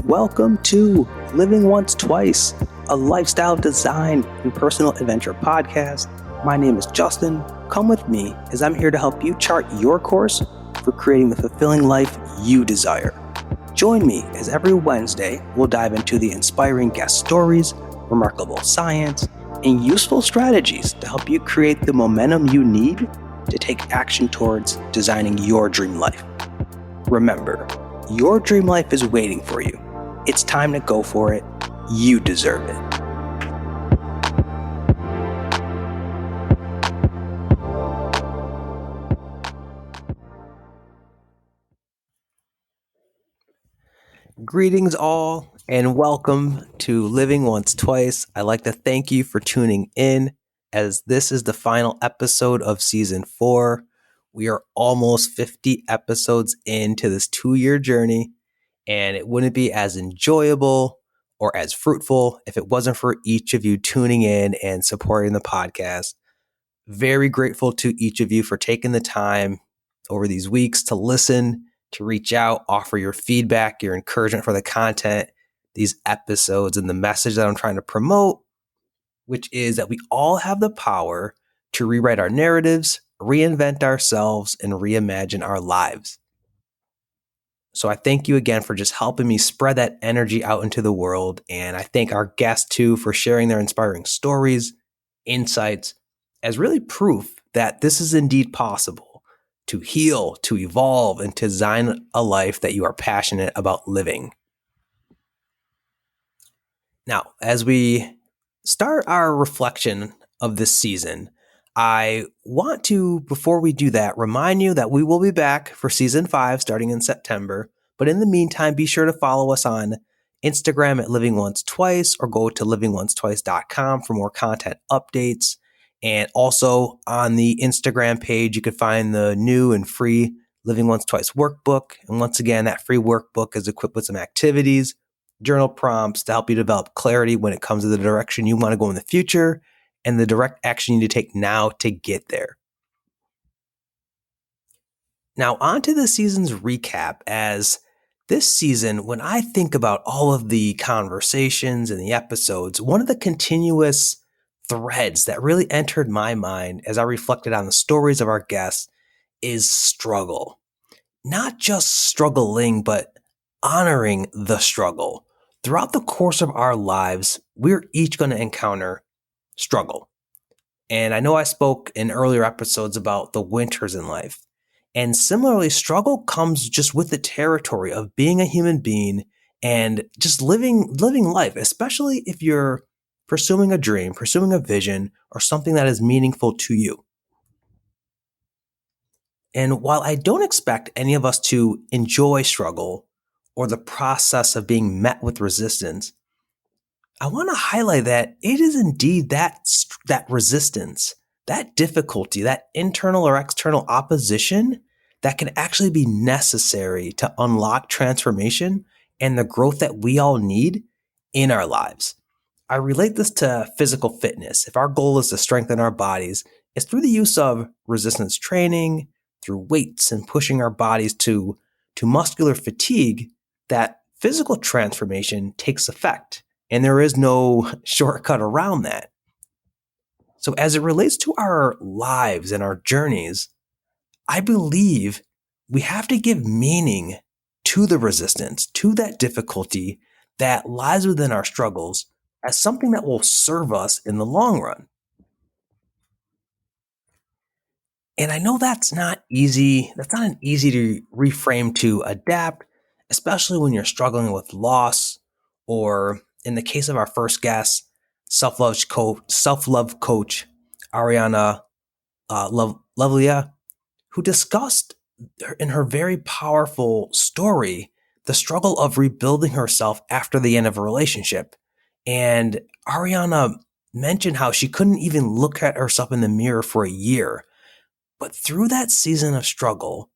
Welcome to Living Once Twice, a lifestyle design and personal adventure podcast. My name is Justin. Come with me as I'm here to help you chart your course for creating the fulfilling life you desire. Join me as every Wednesday we'll dive into the inspiring guest stories, remarkable science, and useful strategies to help you create the momentum you need to take action towards designing your dream life. Remember, your dream life is waiting for you. It's time to go for it. You deserve it. Greetings all, and welcome to Living Once Twice. I'd like to thank you for tuning in, as this is the final episode of Season 4. We are almost 50 episodes into this 2-year journey, and it wouldn't be as enjoyable or as fruitful if it wasn't for each of you tuning in and supporting the podcast. Very grateful to each of you for taking the time over these weeks to listen, to reach out, offer your feedback, your encouragement for the content, these episodes, and the message that I'm trying to promote, which is that we all have the power to rewrite our narratives, reinvent ourselves, and reimagine our lives. So I thank you again for just helping me spread that energy out into the world. And I thank our guests too for sharing their inspiring stories, insights, as really proof that this is indeed possible to heal, to evolve, and to design a life that you are passionate about living. Now, as we start our reflection of this season, I want to, before we do that, remind you that we will be back for Season 5 starting in September. But in the meantime, be sure to follow us on Instagram at Living Once Twice, or go to livingoncetwice.com for more content updates. And also on the Instagram page, you can find the new and free Living Once Twice workbook. And once again, that free workbook is equipped with some activities, journal prompts to help you develop clarity when it comes to the direction you want to go in the future, and the direct action you need to take now to get there. Now, on to the season's recap. As this season, when I think about all of the conversations and the episodes, one of the continuous threads that really entered my mind as I reflected on the stories of our guests is struggle. Not just struggling, but honoring the struggle. Throughout the course of our lives, we're each going to encounter struggle. And I know I spoke in earlier episodes about the winters in life. And similarly, struggle comes just with the territory of being a human being and just living life, especially if you're pursuing a dream, pursuing a vision, or something that is meaningful to you. And while I don't expect any of us to enjoy struggle or the process of being met with resistance, I want to highlight that it is indeed that resistance, that difficulty, that internal or external opposition that can actually be necessary to unlock transformation and the growth that we all need in our lives. I relate this to physical fitness. If our goal is to strengthen our bodies, it's through the use of resistance training, through weights and pushing our bodies to muscular fatigue, that physical transformation takes effect. And there is no shortcut around that. So as it relates to our lives and our journeys, I believe we have to give meaning to the resistance, to that difficulty that lies within our struggles, as something that will serve us in the long run. And I know that's not easy. That's not an easy to reframe to adapt, especially when you're struggling with loss, or in the case of our first guest, self-love coach Ariana Lovlia, who discussed in her very powerful story the struggle of rebuilding herself after the end of a relationship. And Ariana mentioned how she couldn't even look at herself in the mirror for a year. But through that season of struggle,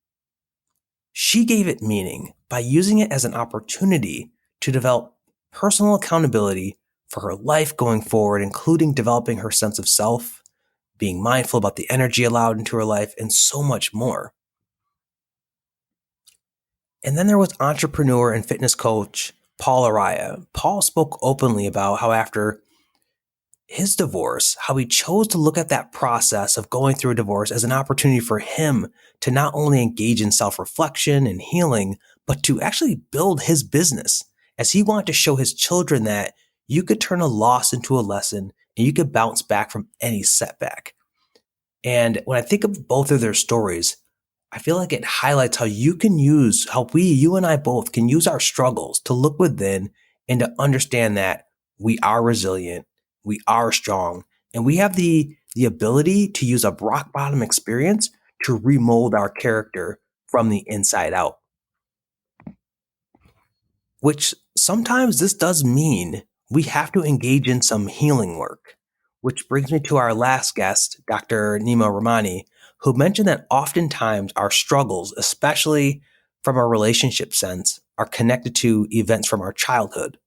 she gave it meaning by using it as an opportunity to develop personal accountability for her life going forward, including developing her sense of self, being mindful about the energy allowed into her life, and so much more. And then there was entrepreneur and fitness coach Paul Araya. Paul spoke openly about how after his divorce, how he chose to look at that process of going through a divorce as an opportunity for him to not only engage in self-reflection and healing, but to actually build his business, as he wanted to show his children that you could turn a loss into a lesson and you could bounce back from any setback. And when I think of both of their stories, I feel like it highlights how you and I both can use our struggles to look within and to understand that we are resilient, we are strong, and we have the ability to use a rock bottom experience to remold our character from the inside out. Which sometimes this does mean we have to engage in some healing work. Which brings me to our last guest, Dr. Nima Rahmani, who mentioned that oftentimes our struggles, especially from a relationship sense, are connected to events from our childhood.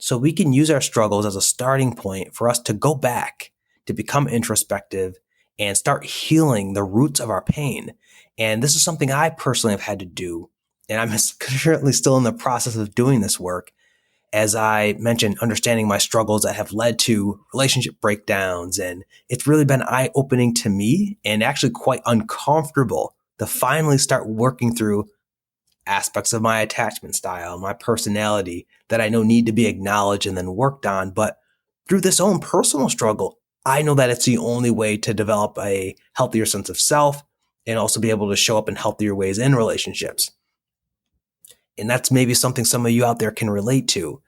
So we can use our struggles as a starting point for us to go back, to become introspective, and start healing the roots of our pain. And this is something I personally have had to do. And I'm currently still in the process of doing this work. As I mentioned, understanding my struggles that have led to relationship breakdowns. And it's really been eye-opening to me and actually quite uncomfortable to finally start working through aspects of my attachment style, my personality that I know need to be acknowledged and then worked on. But through this own personal struggle, I know that it's the only way to develop a healthier sense of self and also be able to show up in healthier ways in relationships. And that's maybe something some of you out there can relate to.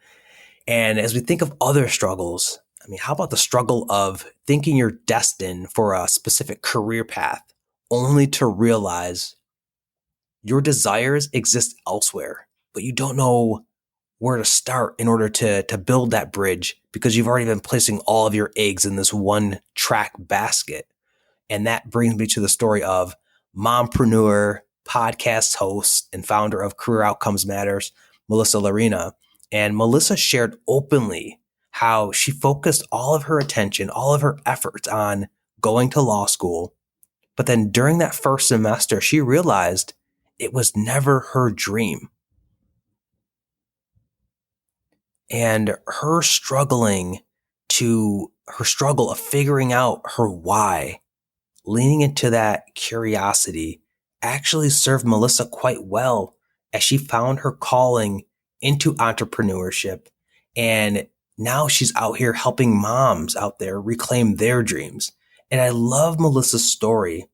And as we think of other struggles, I mean, how about the struggle of thinking you're destined for a specific career path only to realize your desires exist elsewhere, but you don't know where to start in order to build that bridge because you've already been placing all of your eggs in this one track basket. And that brings me to the story of mompreneur, podcast host, and founder of Career Outcomes Matters, Melissa Larina. And Melissa shared openly how she focused all of her attention, all of her efforts on going to law school. But then during that first semester, she realized it was never her dream. And her struggle of figuring out her why, leaning into that curiosity, actually served Melissa quite well as she found her calling into entrepreneurship. And now she's out here helping moms out there reclaim their dreams. And I love Melissa's story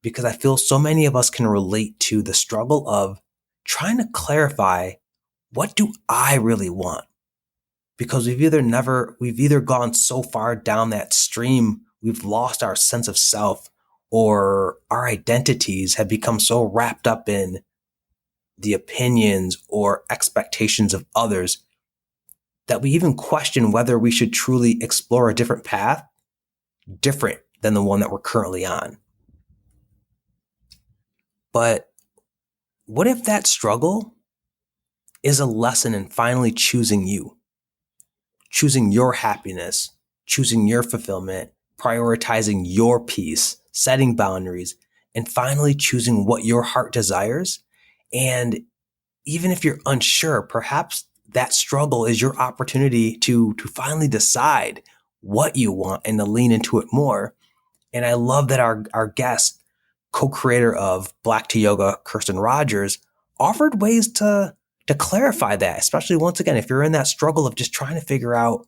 because I feel so many of us can relate to the struggle of trying to clarify, what do I really want? Because we've either gone so far down that stream, we've lost our sense of self, or our identities have become so wrapped up in the opinions or expectations of others that we even question whether we should truly explore a different path, different than the one that we're currently on. But what if that struggle is a lesson in finally choosing you? Choosing your happiness, choosing your fulfillment, prioritizing your peace, setting boundaries, and finally choosing what your heart desires. And even if you're unsure, perhaps that struggle is your opportunity to finally decide what you want and to lean into it more. And I love that our guest, co-creator of Black to Yoga, Kirsten Rogers, offered ways to clarify that, especially once again, if you're in that struggle of just trying to figure out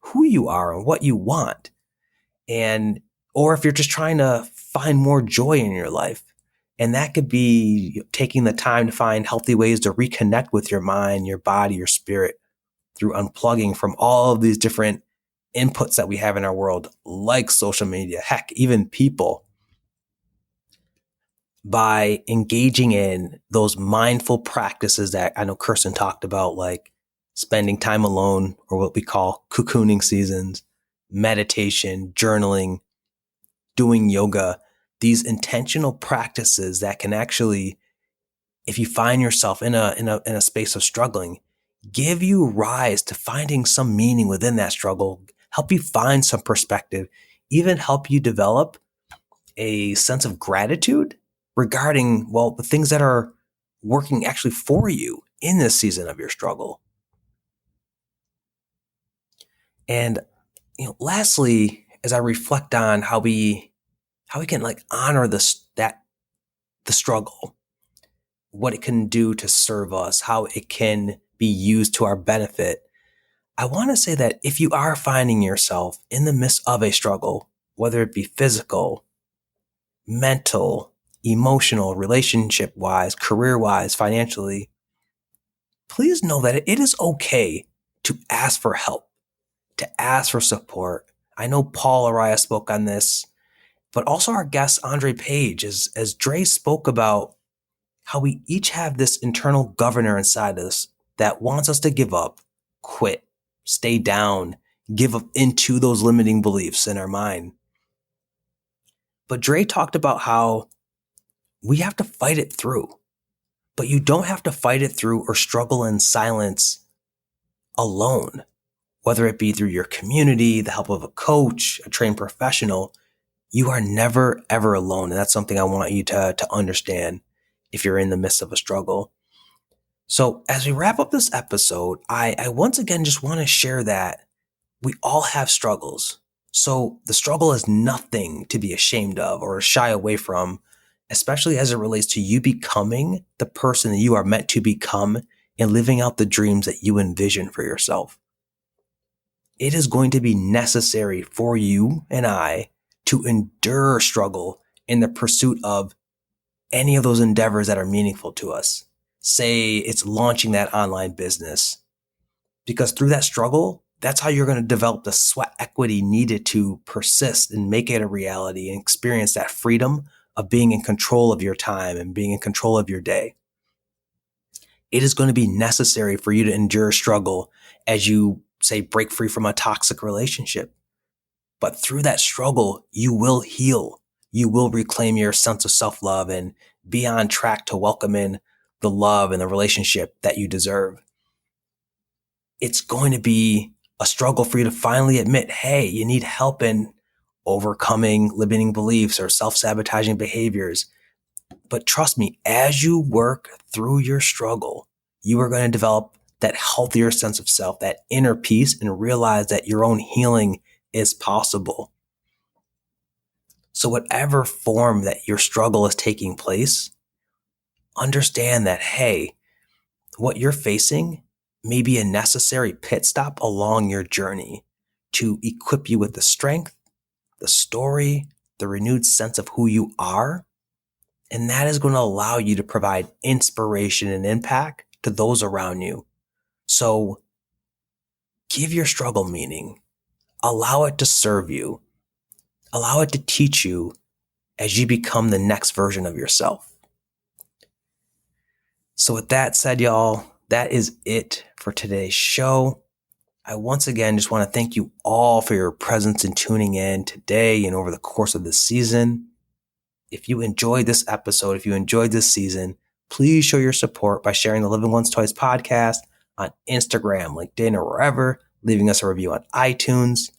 who you are and what you want. Or if you're just trying to find more joy in your life. And that could be taking the time to find healthy ways to reconnect with your mind, your body, your spirit through unplugging from all of these different inputs that we have in our world, like social media, heck, even people. By engaging in those mindful practices that I know Kirsten talked about, like spending time alone, or what we call cocooning seasons, meditation, journaling, doing yoga, these intentional practices that can actually, if you find yourself in a space of struggling, give you rise to finding some meaning within that struggle, help you find some perspective, even help you develop a sense of gratitude regarding, well, the things that are working actually for you in this season of your struggle. And, lastly, as I reflect on how we can honor the struggle, what it can do to serve us, how it can be used to our benefit, I want to say that if you are finding yourself in the midst of a struggle, whether it be physical, mental, emotional, relationship-wise, career-wise, financially, please know that it is okay to ask for help, to ask for support. I know Paul Araya spoke on this, but also our guest, Andre Page, as Dre spoke about how we each have this internal governor inside us that wants us to give up, quit, stay down, give up into those limiting beliefs in our mind. But Dre talked about how we have to fight it through, but you don't have to fight it through or struggle in silence alone, whether it be through your community, the help of a coach, a trained professional. You are never, ever alone. And that's something I want you to understand if you're in the midst of a struggle. So as we wrap up this episode, I once again just want to share that we all have struggles. So the struggle is nothing to be ashamed of or shy away from, especially as it relates to you becoming the person that you are meant to become and living out the dreams that you envision for yourself. It is going to be necessary for you and I to endure struggle in the pursuit of any of those endeavors that are meaningful to us. Say it's launching that online business, because through that struggle, that's how you're going to develop the sweat equity needed to persist and make it a reality and experience that freedom of being in control of your time and being in control of your day. It is going to be necessary for you to endure struggle as you, say, break free from a toxic relationship. But through that struggle, you will heal. You will reclaim your sense of self-love and be on track to welcome in the love and the relationship that you deserve. It's going to be a struggle for you to finally admit, hey, you need help in overcoming limiting beliefs or self-sabotaging behaviors. But trust me, as you work through your struggle, you are going to develop that healthier sense of self, that inner peace, and realize that your own healing is possible. So whatever form that your struggle is taking place, understand that, hey, what you're facing may be a necessary pit stop along your journey to equip you with the strength, the story, the renewed sense of who you are. And that is going to allow you to provide inspiration and impact to those around you. So give your struggle meaning. Allow it to serve you. Allow it to teach you as you become the next version of yourself. So with that said, y'all, that is it for today's show. I once again just want to thank you all for your presence and tuning in today and over the course of this season. If you enjoyed this episode, if you enjoyed this season, please show your support by sharing the Living Once Twice podcast on Instagram, LinkedIn, or wherever, leaving us a review on iTunes.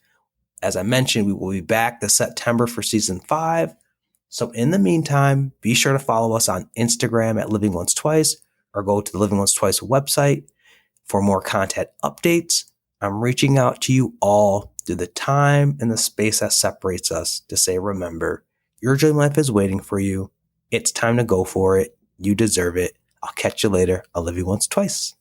As I mentioned, we will be back this September for season 5. So in the meantime, be sure to follow us on Instagram at Living Once Twice or go to the Living Once Twice website for more content updates. I'm reaching out to you all through the time and the space that separates us to say, remember, your dream life is waiting for you. It's time to go for it. You deserve it. I'll catch you later. I'll live you once, twice.